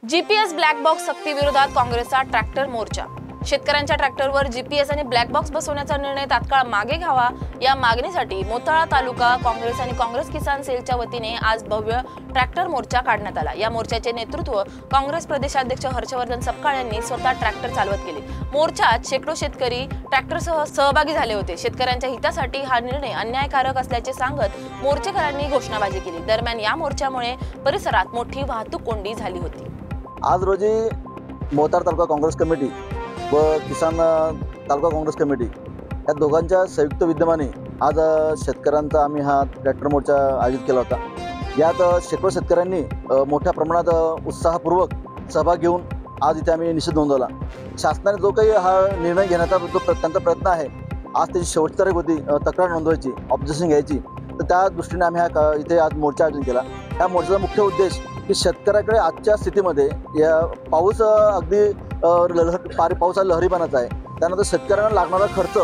GPS black box सक्तीविरोधात काँग्रेसचा tractor मोर्चा। शेतकऱ्यांच्या ट्रॅक्टरवर जीपीएस आणि ब्लॅक बॉक्स बसवण्याचा निर्णय तात्काळ मागे घ्यावा या मागणीसाठी मोताळा तालुका काँग्रेस आणि काँग्रेस किसान सेलच्या वतीने आज भव्य ट्रॅक्टर मोर्चा काढण्यात आला। या मोर्चाचे नेतृत्व काँग्रेस प्रदेशाध्यक्ष हर्षवर्धन सपकाळ यांनी स्वतः ट्रॅक्टर चालवत केले। मोर्चात शेकडो शेतकरी ट्रॅक्टरसह सहभागी झाले होते। शेतकऱ्यांच्या हितासाठी हा निर्णय अन्यायकारक असल्याचे सांगत मोर्चेकरांनी घोषणाबाजी केली। दरम्यान या मोर्चामुळे परिसरात मोठी वाहतूक कोंडी झाली होती। आज रोजी मोताळा तालुका काँग्रेस कमिटी व किसान तालुका काँग्रेस कमिटी या दोघांच्या संयुक्त विद्यमाने आज शेतकऱ्यांचा आम्ही हा ट्रॅक्टर मोर्चा आयोजित केला होता। यात शेकडो शेतकऱ्यांनी मोठ्या प्रमाणात उत्साहपूर्वक सहभाग घेऊन आज इथे आम्ही निषेध नोंदवला। शासनाने जो काही हा निर्णय घेण्याचा जो त्यांचा प्रयत्न आहे, आज त्याची शेवटची तारीख होती तक्रार नोंदवायची, ऑब्जेक्शन घ्यायची, तर त्या दृष्टीने आम्ही हा इथे आज मोर्चा आयोजित केला। या मोर्चाचा मुख्य उद्देश की शेतकऱ्याकडे आजच्या स्थितीमध्ये या पाऊस अगदी पावसा लहरीपणाचा आहे, त्यानंतर शेतकऱ्यांना लागणारा खर्च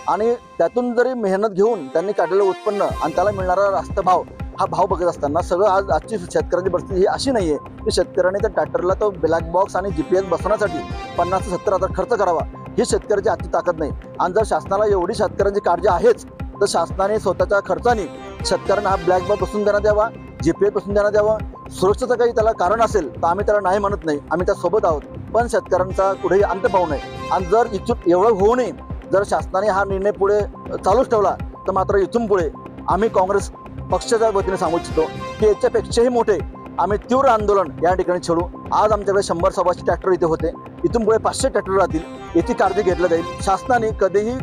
आणि त्यातून जरी मेहनत घेऊन त्यांनी काढलेलं उत्पन्न आणि त्याला मिळणारा रास्त भाव हा भाव बघत असताना सगळं आजची शेतकऱ्यांची परिस्थिती ही अशी नाही आहे की शेतकऱ्याने त्या ट्रॅक्टरला तो ब्लॅक बॉक्स आणि जीपीएस बसवण्यासाठी 50 ते 70 हजार खर्च करावा, ही शेतकऱ्याची आजची ताकद नाही। आणि जर शासनाला एवढी शेतकऱ्यांची काळजी आहेच तर शासनाने स्वतःच्या खर्चाने शेतकऱ्यांना हा ब्लॅक बॉक्स बसून देण्यात यावा, जीपीएस बसून देण्यात यावं। सुरक्षेचं काही त्याला कारण असेल तर आम्ही त्याला नाही म्हणत नाही, आम्ही त्यासोबत आहोत, पण शेतकऱ्यांचा कुठेही अंत पाहू नये। आणि जर इथून एवढं होऊ नये, जर शासनाने हा निर्णय पुढे चालूच ठेवला तर मात्र इथून पुढे आम्ही काँग्रेस पक्षाच्या वतीने सांगू इच्छितो की याच्यापेक्षाही मोठे आम्ही तीव्र आंदोलन या ठिकाणी छेडू। आज आमच्याकडे 100-125 ट्रॅक्टर इथे होते, इथून पुढे 500 ट्रॅक्टर राहतील, याची काळजी घेतली जाईल। शासनाने कधीही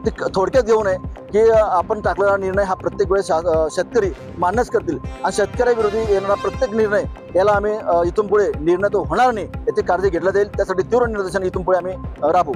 ते थोडक्यात घेऊ नये की आपण टाकलेला निर्णय हा प्रत्येक वेळेस शेतकरी मान्यच करतील आणि शेतकऱ्याविरोधी येणारा प्रत्येक निर्णय याला आम्ही इथून पुढे निर्णय तो होणार नाही याची काळजी घेतली जाईल। त्यासाठी तीव्र निर्देशन इथून पुढे आम्ही राबवू।